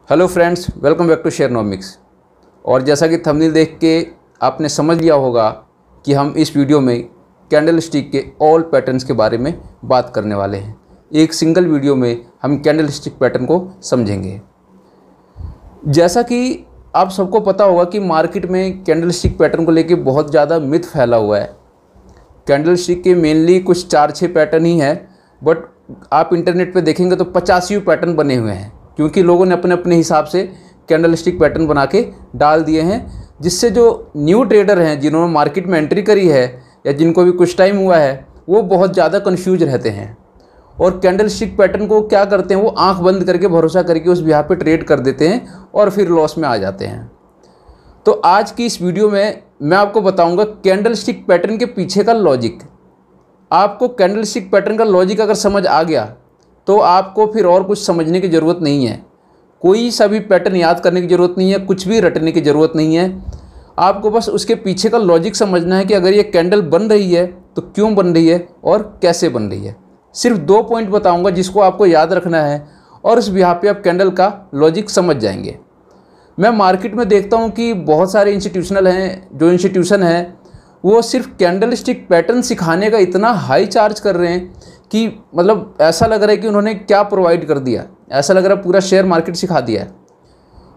Hello friends, welcome back to Sharenomics. और जैसा कि थंबनेल देख के आपने समझ लिया होगा कि हम इस वीडियो में कैंडल स्टिक के ऑल पैटर्न्स के बारे में बात करने वाले हैं। एक सिंगल वीडियो में हम कैंडल स्टिक पैटर्न को समझेंगे। जैसा कि आप सबको पता होगा कि मार्केट में कैंडल स्टिक पैटर्न को लेके बहुत ज़्यादा मिथ फैला हुआ है। कैंडल स्टिक के मेनली कुछ 4-6 पैटर्न ही हैं, बट आप इंटरनेट पे देखेंगे तो 85 पैटर्न बने हुए हैं, क्योंकि लोगों ने अपने अपने हिसाब से कैंडल स्टिक पैटर्न बना के डाल दिए हैं, जिससे जो न्यू ट्रेडर हैं, जिन्होंने मार्केट में एंट्री करी है या जिनको भी कुछ टाइम हुआ है, वो बहुत ज़्यादा कन्फ्यूज रहते हैं और कैंडल स्टिक पैटर्न को क्या करते हैं, वो आंख बंद करके भरोसा करके उस बिहाफ पे ट्रेड कर देते हैं और फिर लॉस में आ जाते हैं। तो आज की इस वीडियो में मैं आपको बताऊंगा कैंडल स्टिक पैटर्न के पीछे का लॉजिक। आपको कैंडल स्टिक पैटर्न का लॉजिक अगर समझ आ गया तो आपको फिर और कुछ समझने की ज़रूरत नहीं है। कोई सा भी पैटर्न याद करने की ज़रूरत नहीं है, कुछ भी रटने की ज़रूरत नहीं है। आपको बस उसके पीछे का लॉजिक समझना है कि अगर ये कैंडल बन रही है तो क्यों बन रही है और कैसे बन रही है। सिर्फ 2 पॉइंट बताऊंगा जिसको आपको याद रखना है और उस बिहाफ पे आप कैंडल का लॉजिक समझ जाएंगे। मैं मार्केट में देखता हूँ कि बहुत सारे इंस्टीट्यूशनल हैं, जो इंस्टीट्यूशन हैं वो सिर्फ कैंडल स्टिक पैटर्न सिखाने का इतना हाई चार्ज कर रहे हैं कि मतलब ऐसा लग रहा है कि उन्होंने क्या प्रोवाइड कर दिया, ऐसा लग रहा है पूरा शेयर मार्केट सिखा दिया है।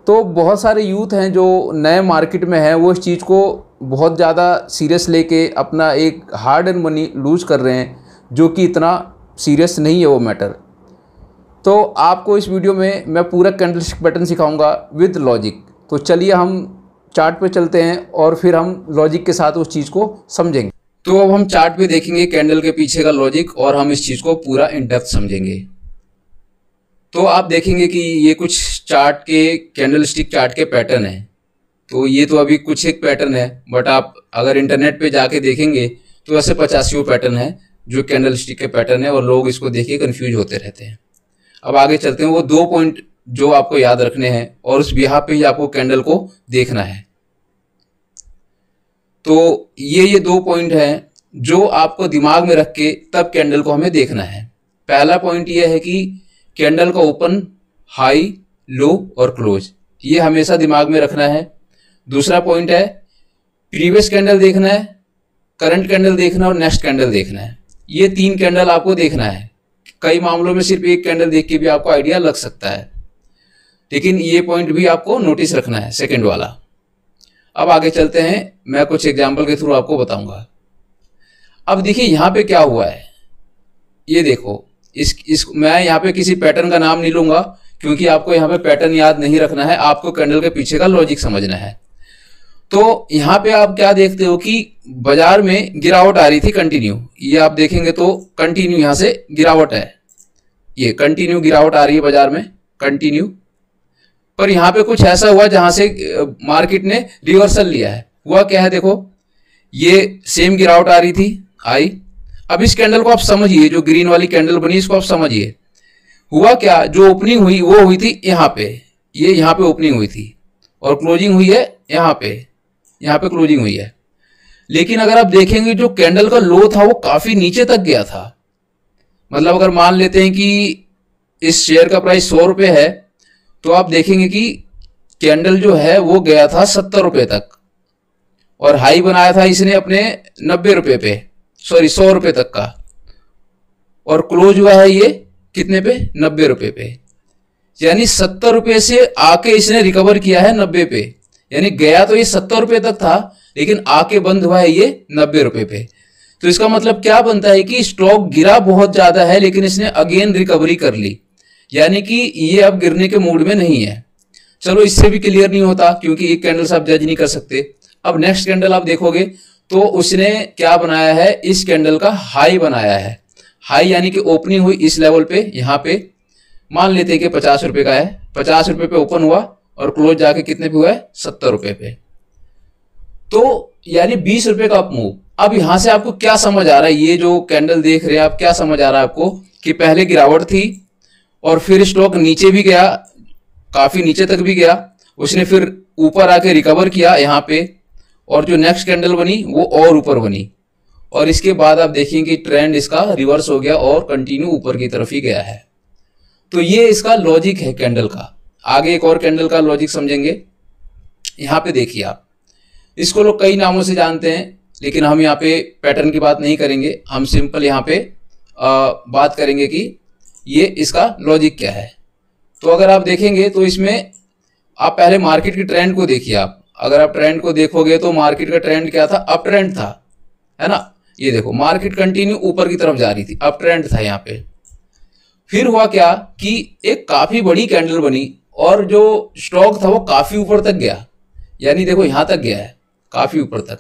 तो बहुत सारे यूथ हैं जो नए मार्केट में हैं, वो इस चीज़ को बहुत ज़्यादा सीरियस लेके अपना एक हार्ड एंड मनी लूज़ कर रहे हैं, जो कि इतना सीरियस नहीं है वो मैटर। तो आपको इस वीडियो में मैं पूरा कैंडल स्टिक पैटर्न सिखाऊंगा विद लॉजिक। तो चलिए हम चार्ट पे चलते हैं और फिर हम लॉजिक के साथ उस चीज़ को समझेंगे। तो अब हम चार्ट पे देखेंगे कैंडल के पीछे का लॉजिक और हम इस चीज़ को पूरा इन डेप्थ समझेंगे। तो आप देखेंगे कि ये कुछ चार्ट के कैंडल स्टिक चार्ट के पैटर्न है। तो ये तो अभी कुछ एक पैटर्न है, बट आप अगर इंटरनेट पे जाके देखेंगे तो ऐसे 85 पैटर्न है जो कैंडल स्टिक के पैटर्न है और लोग इसको देख के कन्फ्यूज होते रहते हैं। अब आगे चलते हैं। वो 2 पॉइंट जो आपको याद रखने हैं और उस बिहाफ पे ही आपको कैंडल को देखना है। तो ये 2 पॉइंट हैं जो आपको दिमाग में रख के तब कैंडल को हमें देखना है। पहला पॉइंट ये है कि कैंडल का ओपन, हाई, लो और क्लोज, ये हमेशा दिमाग में रखना है। दूसरा पॉइंट है प्रीवियस कैंडल देखना है, करंट कैंडल देखना है और नेक्स्ट कैंडल देखना है। ये 3 कैंडल आपको देखना है। कई मामलों में सिर्फ एक कैंडल देख के भी आपको आइडिया लग सकता है, लेकिन ये पॉइंट भी आपको नोटिस रखना है, सेकंड वाला। अब आगे चलते हैं, मैं कुछ एग्जांपल के थ्रू आपको बताऊंगा। अब देखिए यहाँ पे क्या हुआ है, ये देखो। मैं यहाँ पे किसी पैटर्न का नाम नहीं लूंगा क्योंकि आपको यहाँ पे पैटर्न याद नहीं रखना है, आपको कैंडल के पीछे का लॉजिक समझना है। तो यहाँ पे आप क्या देखते हो कि बाजार में गिरावट आ रही थी कंटिन्यू। ये आप देखेंगे तो कंटिन्यू यहाँ से गिरावट है, ये कंटिन्यू गिरावट आ रही है बाजार में, कंटिन्यू। पर यहाँ पे कुछ ऐसा हुआ जहां से मार्केट ने रिवर्सल लिया है। हुआ क्या है, देखो ये सेम गिरावट आ रही थी, आई। अब इस कैंडल को आप समझिए, जो ग्रीन वाली कैंडल बनी इसको आप समझिए। हुआ क्या, जो ओपनिंग हुई वो हुई थी यहाँ पे, ये यहाँ पे ओपनिंग हुई थी और क्लोजिंग हुई है यहाँ पे क्लोजिंग हुई है। लेकिन अगर आप देखेंगे जो कैंडल का लो था वो काफी नीचे तक गया था। मतलब अगर मान लेते हैं कि इस शेयर का प्राइस 100 रुपये है, तो आप देखेंगे कि कैंडल जो है वो गया था 70 रुपये तक और हाई बनाया था इसने अपने 90 रुपये पे, सॉरी 100 रुपये तक का, और क्लोज हुआ है ये कितने पे, 90 रुपये पे। यानी 70 रुपये से आके इसने रिकवर किया है 90 पे। यानी गया तो ये 70 रुपये तक था लेकिन आके बंद हुआ है ये 90 रुपये पे। तो इसका मतलब क्या बनता है कि स्टॉक गिरा बहुत ज्यादा है लेकिन इसने अगेन रिकवरी कर ली, यानी कि ये अब गिरने के मूड में नहीं है। चलो इससे भी क्लियर नहीं होता क्योंकि एक कैंडल से आप जज नहीं कर सकते। अब नेक्स्ट कैंडल आप देखोगे तो उसने क्या बनाया है, इस कैंडल का हाई बनाया है। हाई यानी कि ओपनिंग हुई इस लेवल पे, यहाँ पे मान लेते हैं कि 50 रुपये का है, 50 रुपये पे ओपन हुआ और क्लोज जाके कितने पे हुआ है, 70 रुपये पे। तो यानी 20 रुपये का अप मूव। अब यहां से आपको क्या समझ आ रहा है, ये जो कैंडल देख रहे हैं आप, क्या समझ आ रहा है आपको कि पहले गिरावट थी और फिर स्टॉक नीचे भी गया, काफी नीचे तक भी गया, उसने फिर ऊपर आके रिकवर किया यहाँ पे, और जो नेक्स्ट कैंडल बनी वो और ऊपर बनी, और इसके बाद आप देखेंगे कि ट्रेंड इसका रिवर्स हो गया और कंटिन्यू ऊपर की तरफ ही गया है। तो ये इसका लॉजिक है कैंडल का। आगे एक और कैंडल का लॉजिक समझेंगे। यहाँ पे देखिए आप, इसको लोग कई नामों से जानते हैं, लेकिन हम यहाँ पे पैटर्न की बात नहीं करेंगे, हम सिंपल यहाँ पे बात करेंगे कि ये इसका लॉजिक क्या है। तो अगर आप देखेंगे तो इसमें आप पहले मार्केट की ट्रेंड को देखिए। आप अगर आप ट्रेंड को देखोगे तो मार्केट का ट्रेंड क्या था, अप ट्रेंड था, है ना। ये देखो मार्केट कंटिन्यू ऊपर की तरफ जा रही थी, अप ट्रेंड था यहाँ पे। फिर हुआ क्या कि एक काफी बड़ी कैंडल बनी और जो स्टॉक था वो काफी ऊपर तक गया, यानी देखो यहां तक गया है काफी ऊपर तक,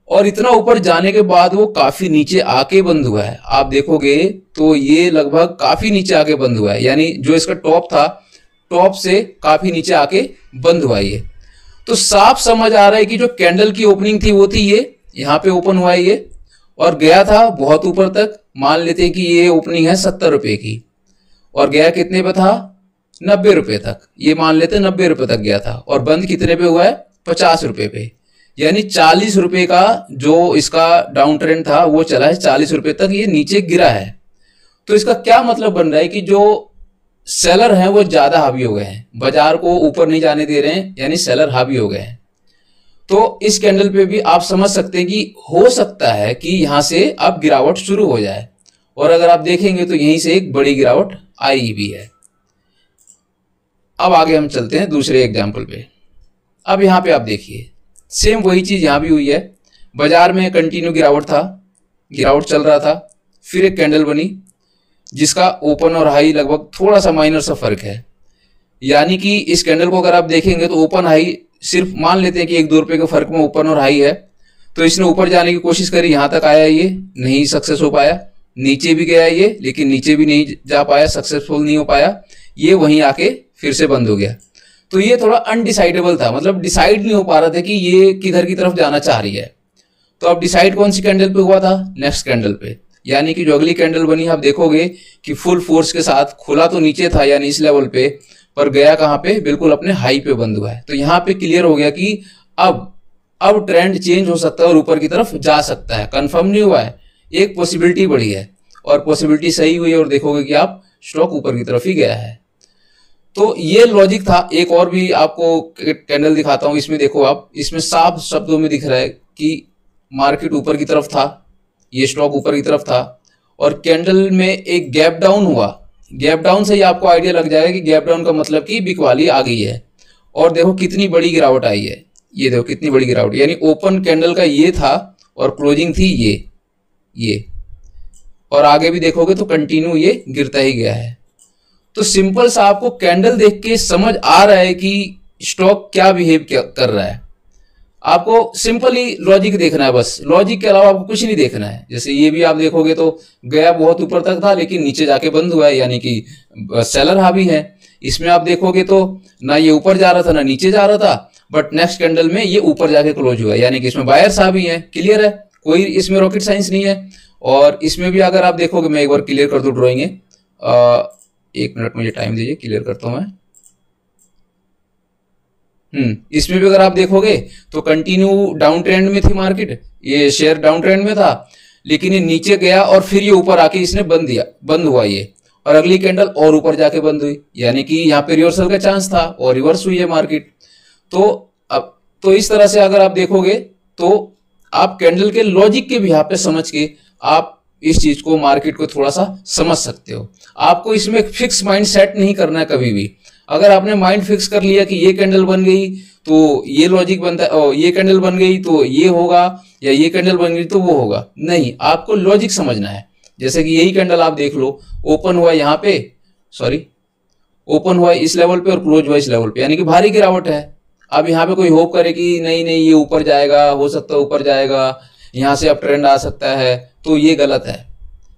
और इतना ऊपर जाने के बाद वो काफी नीचे आके बंद हुआ है। आप देखोगे तो ये लगभग काफी नीचे आके बंद हुआ है, यानी जो इसका टॉप था, टॉप से काफी नीचे आके बंद हुआ है ये। तो साफ समझ आ रहा है कि जो कैंडल की ओपनिंग थी वो थी ये, यहाँ पे ओपन हुआ है ये और गया था बहुत ऊपर तक। मान लेते हैं कि ये ओपनिंग है 70 रुपए की और गया कितने पे था, 90 रुपए तक। ये मान लेते हैं 90 रुपए तक गया था और बंद कितने पे हुआ है, 50 रुपए पे। यानी 40 रुपए का जो इसका डाउन ट्रेंड था वो चला है 40 रुपए तक, ये नीचे गिरा है। तो इसका क्या मतलब बन रहा है कि जो सेलर हैं वो ज्यादा हावी हो गए हैं, बाजार को ऊपर नहीं जाने दे रहे हैं, यानी सेलर हावी हो गए हैं। तो इस कैंडल पे भी आप समझ सकते हैं कि हो सकता है कि यहां से अब गिरावट शुरू हो जाए, और अगर आप देखेंगे तो यहीं से एक बड़ी गिरावट आई भी है। अब आगे हम चलते हैं दूसरे एग्जाम्पल पे। अब यहाँ पे आप देखिए सेम वही चीज यहाँ भी हुई है। बाजार में कंटिन्यू गिरावट था, गिरावट चल रहा था, फिर एक कैंडल बनी जिसका ओपन और हाई लगभग थोड़ा सा माइनर सा फर्क है। यानी कि इस कैंडल को अगर आप देखेंगे तो ओपन हाई सिर्फ मान लेते हैं कि 1-2 रुपए के फर्क में ओपन और हाई है। तो इसने ऊपर जाने की कोशिश करी, यहां तक आया, ये नहीं सक्सेस हो पाया। नीचे भी गया ये, लेकिन नीचे भी नहीं जा पाया, सक्सेसफुल नहीं हो पाया। ये वहीं आके फिर से बंद हो गया। तो ये थोड़ा अनडिसाइडेबल था, मतलब डिसाइड नहीं हो पा रहा था कि ये किधर की तरफ जाना चाह रही है। तो अब डिसाइड कौन सी कैंडल पे हुआ था, नेक्स्ट कैंडल पे। यानी कि जो अगली कैंडल बनी आप देखोगे कि फुल फोर्स के साथ खुला तो नीचे था, यानी इस लेवल पे, पर गया कहां पे, बिल्कुल अपने हाई पे बंद हुआ है। तो यहां पे क्लियर हो गया कि अब ट्रेंड चेंज हो सकता है और ऊपर की तरफ जा सकता है। कंफर्म नहीं हुआ है, एक पॉसिबिलिटी बढ़ी है और पॉसिबिलिटी सही हुई है और देखोगे कि आप स्टॉक ऊपर की तरफ ही गया है। तो ये लॉजिक था। एक और भी आपको कैंडल दिखाता हूं, इसमें देखो आप, इसमें साफ शब्दों में दिख रहा है कि मार्केट ऊपर की तरफ था, ये स्टॉक ऊपर की तरफ था और कैंडल में एक गैप डाउन हुआ। गैप डाउन से ही आपको आइडिया लग जाएगा कि गैप डाउन का मतलब कि बिकवाली आ गई है। और देखो कितनी बड़ी गिरावट आई है, ये देखो कितनी बड़ी गिरावट, यानी ओपन कैंडल का ये था और क्लोजिंग थी ये, और आगे भी देखोगे तो कंटिन्यू ये गिरता ही गया है। तो सिंपल सा आपको कैंडल देख के समझ आ रहा है कि स्टॉक क्या बिहेव कर रहा है। आपको सिंपली लॉजिक देखना है, बस लॉजिक के अलावा आपको कुछ नहीं देखना है। जैसे ये भी आप देखोगे तो गया बहुत ऊपर तक था लेकिन नीचे जाके बंद हुआ है, यानी कि सेलर हावी है। इसमें आप देखोगे तो ना ये ऊपर जा रहा था ना नीचे जा रहा था, बट नेक्स्ट कैंडल में ये ऊपर जाके क्लोज हुआ है, यानी कि इसमें बायर्स हावी है। क्लियर है, कोई इसमें रॉकेट साइंस नहीं है। और इसमें भी अगर आप देखोगे, मैं एक बार क्लियर कर दूं ड्रॉइंग, 1 मिनट मुझे टाइम दीजिए, क्लियर करता हूं मैं। इसमें भी अगर आप देखोगे तो कंटिन्यू डाउन ट्रेंड में थी मार्केट, ये शेयर डाउन ट्रेंड में था, लेकिन ये नीचे गया और फिर ये ऊपर आके इसने बंद हुआ ये, और अगली कैंडल और ऊपर जाके बंद हुई, यानी कि यहाँ पे रिवर्सल का चांस था और रिवर्स हुई है मार्केट। तो अब तो इस तरह से अगर आप देखोगे तो आप कैंडल के लॉजिक के भी यहाँ पे समझ के आप इस चीज को, मार्केट को थोड़ा सा समझ सकते हो। आपको इसमें फिक्स माइंड सेट नहीं करना है कभी भी। अगर आपने माइंड फिक्स कर लिया कि ये कैंडल बन गई तो ये लॉजिक बनता है, और ये कैंडल बन गई तो ये होगा, या ये कैंडल बन गई तो वो होगा, नहीं, आपको लॉजिक समझना है। जैसे कि यही कैंडल आप देख लो, ओपन हुआ यहाँ पे, ओपन हुआ इस लेवल पे और क्लोज हुआ इस लेवल पे, यानी कि भारी गिरावट है। अब यहाँ पे कोई होप करे कि नहीं ये ऊपर जाएगा, हो सकता है ऊपर जाएगा, यहाँ से अब ट्रेंड आ सकता है, तो ये गलत है,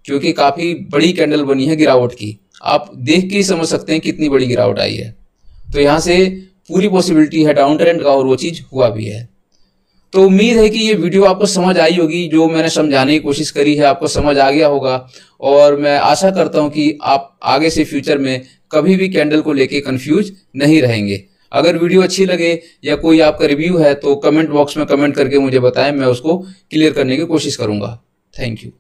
क्योंकि काफी बड़ी कैंडल बनी है गिरावट की। आप देख के ही समझ सकते हैं कितनी बड़ी गिरावट आई है। तो यहाँ से पूरी पॉसिबिलिटी है डाउन ट्रेंड का, और वो चीज हुआ भी है। तो उम्मीद है कि ये वीडियो आपको समझ आई होगी, जो मैंने समझाने की कोशिश करी है आपको समझ आ गया होगा, और मैं आशा करता हूं कि आप आगे से फ्यूचर में कभी भी कैंडल को लेके कंफ्यूज नहीं रहेंगे। अगर वीडियो अच्छी लगे या कोई आपका रिव्यू है तो कमेंट बॉक्स में कमेंट करके मुझे बताएं, मैं उसको क्लियर करने की कोशिश करूंगा। Thank you.